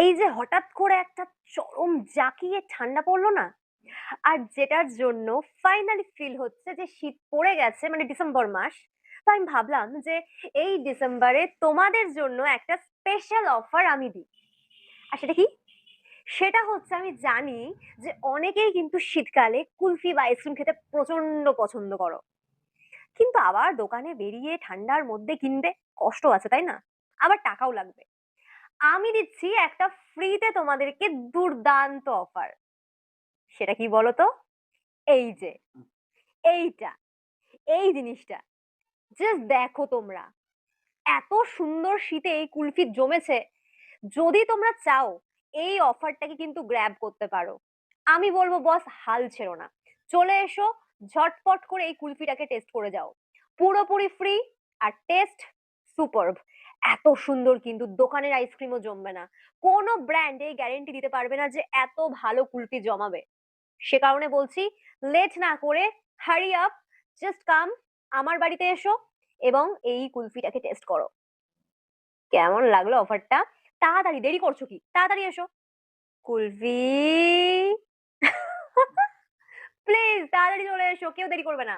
এই যে হঠাৎ করে একটা চরম জাঁকিয়ে ঠান্ডা পড়লো না, আর যেটার জন্য ফাইনালি ফিল হচ্ছে যে শীত পড়ে গেছে, মানে ডিসেম্বর মাস। তো আমি ভাবলাম যে এই ডিসেম্বরে তোমাদের জন্য একটা স্পেশাল অফার আমি দিই। আর সেটা কি? সেটা হচ্ছে, আমি জানি যে অনেকেই কিন্তু শীতকালে কুলফি বা আইসক্রিম খেতে প্রচন্ড পছন্দ করো, কিন্তু আবার দোকানে বেরিয়ে ঠান্ডার মধ্যে কিনবে, কষ্ট আছে তাই না? আবার টাকাও লাগবে। আমি দিচ্ছি একটা ফ্রিতে তোমাদেরকে দুর্দান্ত অফার। সেটা কি বলো তো? এই যে এইটা, এই জিনিসটা জাস্ট দেখো তোমরা। এত সুন্দর শীতে এই কুলফি জমেছে। যদি তোমরা চাও, এই অফারটাকে কিন্তু গ্র্যাব করতে পারো। আমি বলবো বস, হাল ছেড়ো না, চলে এসো, ঝটপট করে এই কুলফিটাকে টেস্ট করে যাও। পুরোপুরি ফ্রি, আর টেস্ট সুপারব। এত সুন্দর কিন্তু দোকানের আইসক্রিমও জমবে না। কোনো ব্র্যান্ড এই গ্যারেন্টি দিতে পারবে না যে এত ভালো কুলফি জমাবে। সে কারণে বলছি, লেট না করে হারি আপ, জাস্ট কাম, আমার বাড়িতে এসো এবং এই কুলফিটাকে টেস্ট করো। কেমন লাগলো অফারটা? তাড়াতাড়ি, দেরি করছো কি? তাড়াতাড়ি এসো। কুলফি প্লিজ তাড়াতাড়ি চলে এসো, কেউ দেরি করবে না।